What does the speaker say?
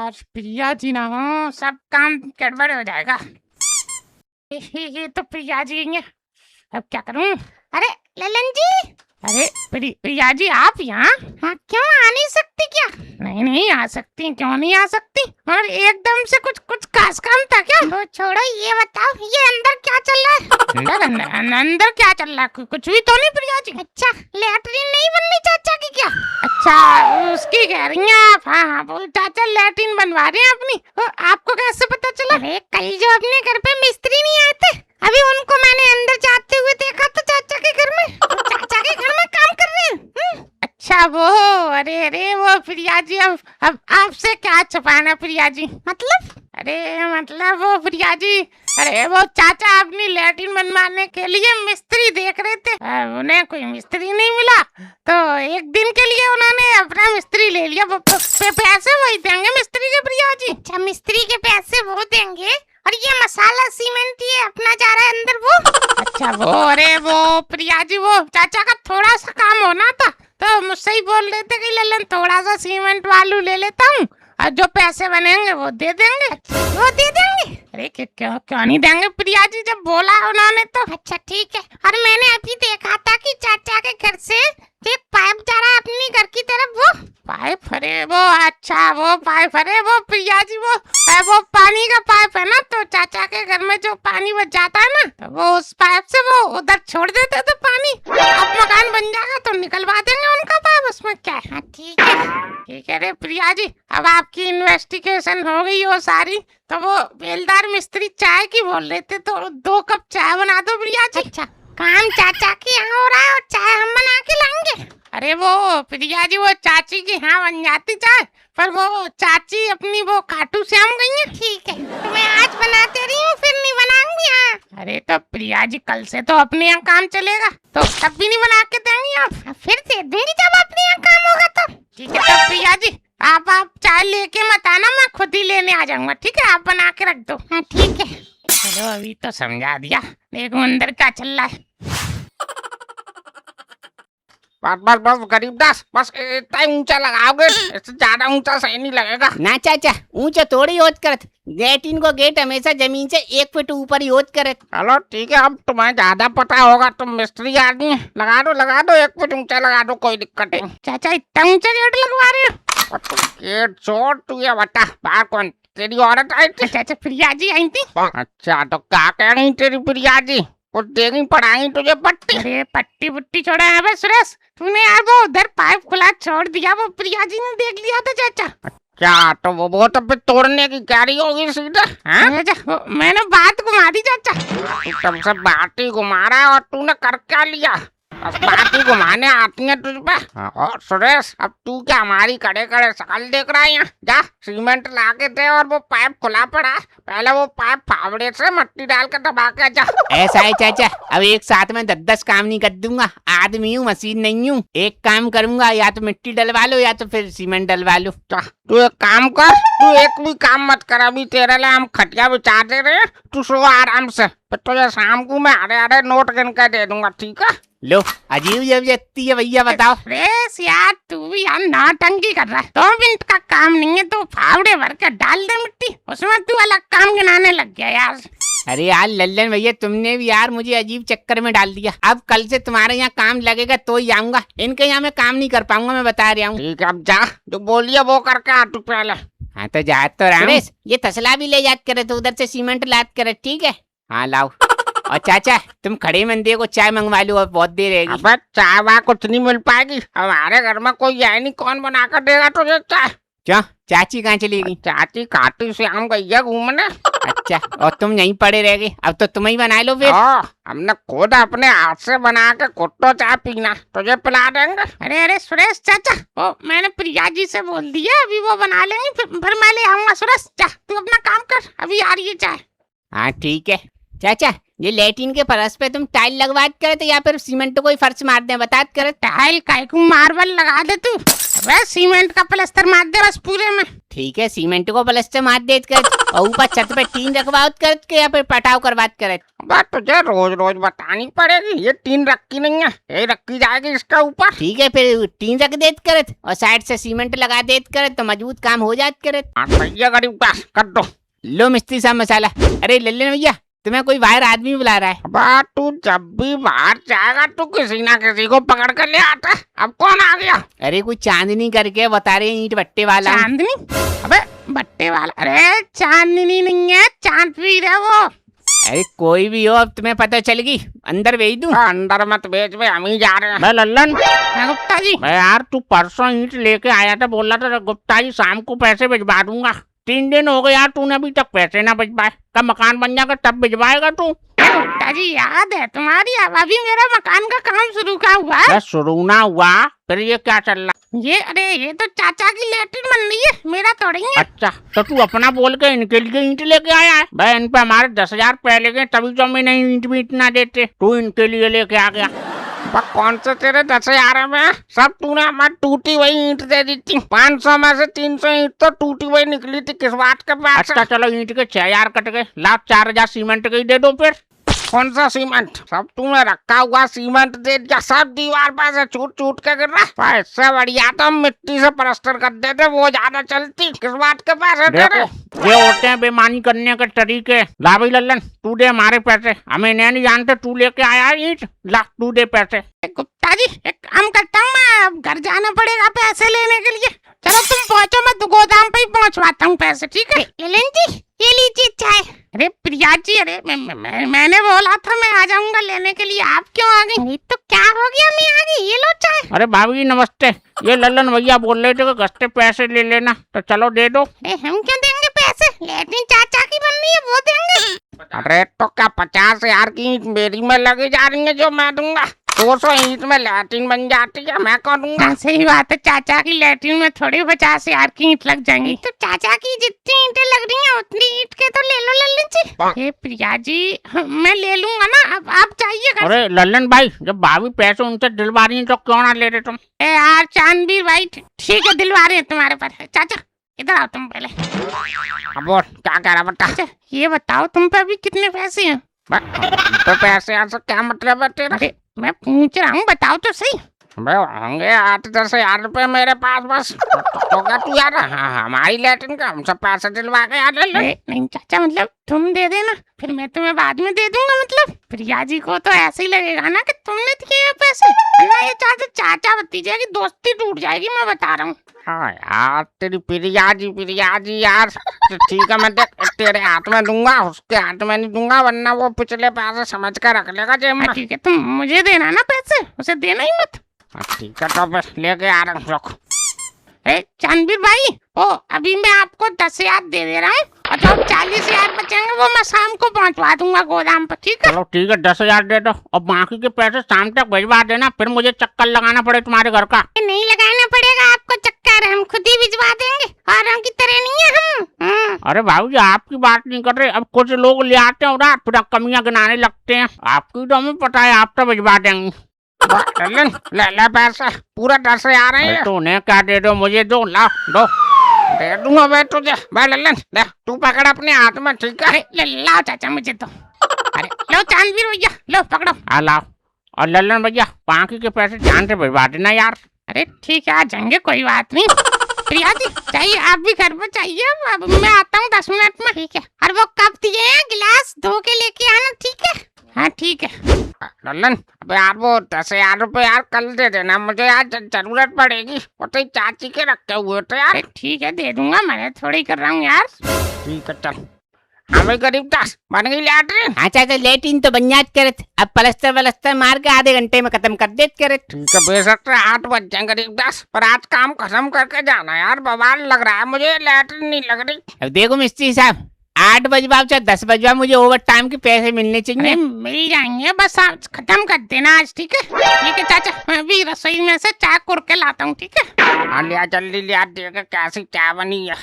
यार प्रिया जी ना हो सब काम गड़बड़ हो जाएगा। ये तो प्रिया जी हैं, अब क्या करूं? अरे ललन जी, अरे प्रिया जी आप यहाँ? हाँ क्यों आ नहीं सकती क्या? नहीं नहीं आ सकती, क्यों नहीं आ सकती? और एकदम से कुछ कुछ खास काम था क्या? वो छोड़ो, ये बताओ ये अंदर क्या चल रहा है? अंदर क्या चल रहा है? कुछ भी तो नहीं प्रिया जी। अच्छा लैट्रिन नहीं बननी चाचा की क्या? अच्छा उसकी कह रही हैं आप? हाँ हाँ वो चाचा लैट्रिन बनवा रहे हैं अपनी। आपको कैसे पता चला? अरे कल जो अपने घर पे मिस्त्री नहीं आए थे, अभी उनको मैंने अंदर जाते हुए देखा तो चाचा के घर में, चाचा के घर में काम कर रहे हैं। अच्छा वो, अरे अरे वो प्रिया जी, अब आपसे क्या छुपाना प्रिया जी? मतलब? अरे मतलब वो प्रिया जी, अरे वो चाचा अपनी लैट्रिन बनवाने के लिए मिस्त्री देख रहे थे, उन्हें कोई मिस्त्री नहीं मिला तो एक दिन के लिए उन्होंने अपना मिस्त्री ले लिया। पैसे वही देंगे मिस्त्री के प्रिया जी। अच्छा मिस्त्री के पैसे वो देंगे और ये मसाला सीमेंट ये अपना जा रहा है अंदर वो? अच्छा वो, अरे वो प्रिया जी वो चाचा का थोड़ा सा काम होना था तो मुझसे ही बोल रहे थे कि ललन थोड़ा सा सीमेंट वालू ले लेता हूँ और जो पैसे बनेंगे वो दे देंगे। वो दे देंगे? अरे क्यों क्यों नहीं देंगे प्रिया जी, जब बोला उन्होंने तो। अच्छा ठीक है। और मैंने अभी देखा था कि चाचा के घर से एक पाइप जा रहा है अपनी घर की तरफ। वो पाइप? अरे वो अच्छा वो पाइप, अरे वो प्रिया जी वो पानी का पाइप है ना, तो चाचा के घर में जो पानी बच जाता है ना तो वो उस पाइप से वो उधर छोड़ देते थे पानी। अब मकान बन जाएगा तो निकलवा देंगे उनका पाइप, उसमें क्या है। ठीक है ठीक है। अरे प्रिया जी अब आपकी इन्वेस्टिगेशन हो गई हो सारी, तो वो बेलदार मिस्त्री चाय की बोल रहे थे तो 2 कप चाय बना दो प्रिया जी। अच्छा काम चाचा की यहाँ हो रहा है और चाय हम बना के लाएंगे? अरे वो प्रिया जी वो चाची की यहाँ बन जाती चाय, पर वो चाची अपनी वो खाटू श्याम गई है। ठीक है तो मैं आज बनाते रही हूँ, फिर नहीं बनाऊंगी यहाँ। अरे तो प्रिया जी कल से तो अपने यहाँ काम चलेगा तो तब भी नहीं बना के देंगी आप? फिर दे दूंगी जब अपने यहाँ काम होगा तो। ठीक है तो प्रिया जी आप चाय लेके मत आना, मैं खुद ही लेने आ जाऊंगा। ठीक है आप बना के रख दो। हाँ ठीक है। चलो अभी तो समझा दिया, देखो अंदर क्या चल रहा है। बस बस बस गरीबदास, बस इतना ऊंचा लगाओगे, इससे ज्यादा ऊंचा सही नहीं लगेगा। ना चाचा ऊंचा थोड़ी होत करत, गेट को गेट हमेशा जमीन से 1 फुट ऊपर ही होत करत। चलो ठीक है, अब तुम्हें ज्यादा पता होगा, तुम मिस्त्री आदमी है, लगा दो 1 फुट ऊंचा लगा दो, कोई दिक्कत नहीं। चाचा इतना ऊंचा गेट लगवा रहे हो? गेट छोड़, तू ये बता बाहर कौन तेरी औरत आई थी? चाचा प्रिया जी आई थी। अच्छा तो क्या कह रही तेरी प्रिया जी, कुछ देगी पढ़ाई तुझे पट्टी? अरे पट्टी पुट्टी छोड़ा है बे सुरेश, तूने यार वो उधर पाइप खुला छोड़ दिया, वो प्रिया जी ने देख लिया था चाचा। क्या तो वो तो फिर तोड़ने की क्या रही होगी सीधे? मैंने बात घुमा दी चाचा। तू तब से बात ही घुमा रहा है और तूने कर क्या लिया? बस बात ही घुमाने आती है तुझ पे। और सुरेश अब तू क्या हमारी खड़े खड़े शकल देख रहा है? यहाँ जा सीमेंट ला के दे, और वो पाइप खुला पड़ा है, पहले वो पाइप फावड़े से मट्टी डाल के दबा के जा। ऐसा है चाचा, अब एक साथ में 10 काम नहीं कर दूंगा, आदमी हूँ मशीन नहीं हूँ। एक काम करूंगा, या तो मिट्टी डलवा लो या तो फिर सीमेंट डलवा लो। तू एक काम कर, तू एक भी काम मत कर, अभी तेरे लिए हम खटिया बिछा दे रहे हैं, तू सो आराम से, फिर तुझे शाम को मैं हरे नोट गिन के दे दूंगा। ठीक है? लो अजीब जब जती है भैया, बताओ। यार तू भी यार नाटंकी कर रहा है, 2 मिनट का काम नहीं है तो फावड़े भर के डाल दे मिट्टी, उसमें तू अलग काम गिनाने लग गया यार। अरे यार लल्लन भैया तुमने भी यार मुझे अजीब चक्कर में डाल दिया। अब कल से तुम्हारे यहाँ काम लगेगा तो ही आऊंगा, इनके यहाँ मैं काम नहीं कर पाऊंगा, मैं बता रहा हूँ। ठीक है अब जा, जो बोलिए वो करके आ तू पहले। हाँ तो जा तो रामेश, ये तसला भी ले जात करे तो उधर से सीमेंट लाद करे। ठीक है हाँ लाओ। और चाचा तुम खड़े मंदिर को चाय मंगवा लो, अब बहुत देर रहेगी। अबे चाय वहाँ कुछ नहीं मिल पाएगी, हमारे घर में कोई है नहीं, कौन बना कर देगा तुझे चाय? क्यों चाची कहाँ चली गई? चाची खाटू श्याम गई है घूमने। अच्छा और तुम यहीं पड़े रह गए, अब तो तुम ही बना लो फिर। हमने खुद अपने हाथ से बना के खुद तो चाय पीना, तुझे पिला देंगे। अरे सुरेश चाचा, वो मैंने प्रिया जी से बोल दिया, अभी वो बना लेंगे, फिर मैं ले आऊंगा। सुरेश जा तू अपना काम कर, अभी आ रही है चाय। हाँ ठीक है। चाचा ये लैट्रिन के फर्श पे तुम टाइल लगवा करे थे या फिर सीमेंट को ही फर्श मार दे? बता करे। टाइल काय को मार्बल लगा दे तू, वह सीमेंट का प्लास्टर मार दे बस पूरे में। ठीक है, सीमेंट को प्लास्टर मार देत कर और ऊपर छत पे टीन रखवाओत करत के या फिर पटाव करवात करत। बात तुझे रोज रोज बतानी पड़ेगी, ये टीन रखी नहीं है, ये रखी जाएगी इसका ऊपर। ठीक है, फिर टीन रख देत करत और साइड से सीमेंट लगा देत करत तो मजबूत काम हो जात करत। हाँ सही है गरीब दास, कर दो। लो मिस्त्री साहब मसाला। अरे लल्लन भैया, तुम्हें कोई बाहर आदमी बुला रहा है। बात तू जब भी बाहर जाएगा तू किसी ना किसी को पकड़ कर ले आता। अब कौन आ गया? अरे कोई चांदनी करके बता रहे ईंट भट्टे वाला। चांदनी? अबे भट्टे वाला? अरे चांदनी नहीं है, चांदवीर है वो। अरे कोई भी हो, अब तुम्हें पता चलेगी। अंदर भेज दूं? अंदर मत भेज, में हम ही जा रहे हैं। मैं लल्लन। हाँ, गुप्ता जी। मैं यार तू परसों ईंट लेके आया था, बोला था गुप्ता जी शाम को पैसे भिजवा दूंगा। 3 दिन हो गए यार, तूने अभी तक पैसे ना भिजवाए। कब मकान बन जाएगा तब भिजवाएगा तू? गुप्ता जी याद है तुम्हारी, अब अभी मेरा मकान का काम शुरू का हुआ है। शुरू ना हुआ फिर ये क्या चल रहा? ये अरे ये तो चाचा की लैट्रिन बन रही है, मेरा थोड़ी है। अच्छा तो तू अपना बोल के इनके लिए ईंट लेके आया है? भाई इन पे हमारे 10,000 पहले गए, तभी तो हमें नहीं ईंट भी इतना देते, तू इनके लिए लेके आ गया। कौन से तेरे 10,000 में सब तूने हमारी टूटी हुई ईंट दे दी थी। 500 में से 300 ईंट तो टूटी हुई निकली थी, किस बात के पास? अच्छा चलो ईंट के 6,000 कट गए, लाओ 4,000 सीमेंट के ही दे दो फिर। कौन सा सीमेंट? सब तूने रखा हुआ सीमेंट दे दिया, सब दीवार पर से छूट छूट के गिर रहा है। इससे बढ़िया तो हम मिट्टी से प्लास्टर कर देते, वो ज्यादा चलती। किस बात के पास है तेरे? ये होते हैं बेईमानी करने के तरीके। ला भाई लल्लन, तू दे हमारे पैसे, हमें नहीं जानते, तू लेके आया ईंट, ला तू दे पैसे। गुप्ता जी एक काम करता हूँ, मैं अब घर जाना पड़ेगा पैसे लेने के लिए। चलो तुम पहुँचो, मैं तो गोदाम पे ही पहुँचवाता हूँ पैसे, ठीक है? ललन जी ये लीजिए चाय। अरे प्रिया जी, अरे मैंने बोला था मैं आ जाऊंगा लेने के लिए, आप क्यों आ गई? तो क्या हो गया, मैं आ गई, ये लो चाय। अरे भाभी जी नमस्ते, ये लल्लन भैया बोल रहे थे कि गस्ते पैसे ले लेना, तो चलो दे दो। अरे हम क्यों देंगे पैसे, लैट्रिन चाचा की बन रही है, वो देंगे। अरे तो क्या 50,000 की ईंट मेरी में लगी जा रही है जो मैं दूंगा? 200 ईंट में लैट्रिन बन जाती है, मैं करूंगा। हाँ, सही बात है, चाचा की लैट्रिन में थोड़ी 50,000 की ईंट लग जाएंगी। तो चाचा की जितनी ईंटें लग रही हैं उतनी ईंट के तो ले लो लल्लन जी। ये प्रिया जी मैं ले लूंगा ना, अब आप चाहिए। अरे लल्लन भाई, जब भाभी पैसे उनसे दिलवा रही हैं तो क्यों ना ले रहे तुम? यार चांदवीर भाई ठीक है, दिलवा रहे हैं तुम्हारे पर। चाचा इधर आओ तुम पहले। अब बोल क्या कह रहा बता। अच्छा ये बताओ तुम पे अभी कितने पैसे हैं? तो पैसे ऐसा क्या मतलब है तेरा? अरे मैं पूछ रहा हूँ, बताओ तो सही। भाई होंगे 8-10 हजार रुपए मेरे पास बस। तो क्या तू यार हमारी लैट्रिन का हमसे पैसे दिलवा के यार ले। नहीं चाचा, मतलब तुम दे देना, फिर मैं तुम्हें बाद में दे दूंगा। मतलब प्रिया जी को तो ऐसे ही लगेगा ना कि तुमने दिए हैं पैसे, ना ये चाचा भतीजे की दोस्ती टूट जाएगी, मैं बता रहा हूँ। हाँ यार तेरी प्रिया जी यार, तो ठीक है मैं देख तेरे हाथ में दूंगा, उसके हाथ में नहीं दूंगा, वरना वो पिछले पैसे समझ कर रख लेगा जेब में। ठीक है, तुम मुझे देना ना पैसे, उसे देना ही मत। ठीक है तो बस लेके आ रहा हूँ, रुक। चांदवीर भाई, ओ अभी मैं आपको 10,000 दे दे रहा हूँ, और जो 40,000 बचेंगे वो मैं शाम को पहुँचवा दूंगा गोदाम पर, ठीक है? चलो ठीक है 10,000 दे दो, और बाकी के पैसे शाम तक भिजवा देना, फिर मुझे चक्कर लगाना पड़े तुम्हारे घर का। नहीं लगाना पड़ेगा आपको चक्कर, हम खुद ही भिजवा देंगे, औरों की तरह नहीं है हम। अरे भाई जी आपकी बात नहीं कर रहे, अब कुछ लोग ले आते हैं उधर, फिर कमियां गिनाने लगते हैं। आपकी तो हमें पता है, आप तो भिजवा देंगे। ले पैसा पूरा 10,000 है। तो उन्हें क्या दे दो, मुझे दो, ला दो, दे दूंगा मैं तुझे। भाई लल्लन ले, तू पकड़ अपने हाथ में, ठीक है? लाओ चाचा मुझे तो। अरे लो चांदवीर भैया, लो पकड़ो। हाँ लाओ, और लल्लन भैया बाकी के पैसे ध्यान से भिजवा देना यार। अरे ठीक है, आ जाएंगे, कोई बात नहीं। प्रिया जी चाहिए, आप भी घर पर चाहिए? अब मैं आता हूँ 10 मिनट में, ठीक है? और वो कप दिए हैं, गिलास धो के लेके आना, ठीक है? हाँ ठीक है। लल्लन अबे यार वो 10,000 रुपए यार कल दे देना, मुझे यार जरूरत पड़ेगी, वो तो चाची के रखे हुए थे यार। ठीक है दे दूंगा, मैं थोड़ी कर रहा हूँ यार। ठीक है चल। हमें गरीब दास बन गई लैट्रिन। हाँ चाचा लैट्रिन तो बन जात करत, अब प्लास्टर मार के आधे घंटे में खत्म कर देत करत। ठीक है बेशक 8 बज जाए गरीब दास, पर आज काम खत्म करके जाना यार, बवाल लग रहा है मुझे, लैट्रिन नहीं लग रही। अब देखो मिस्त्री साहब, 8 बजवा चाहे 10 बजवा, मुझे ओवर टाइम के पैसे मिलने चाहिए। मिल जाएंगे, बस आज खत्म कर देना आज, ठीक है? ठीक है चाचा, मैं भी रसोई में से चाय कुर के लाता हूँ, ठीक है? हाँ लिया जल्दी लिया, देख कैसी चाय बनी है।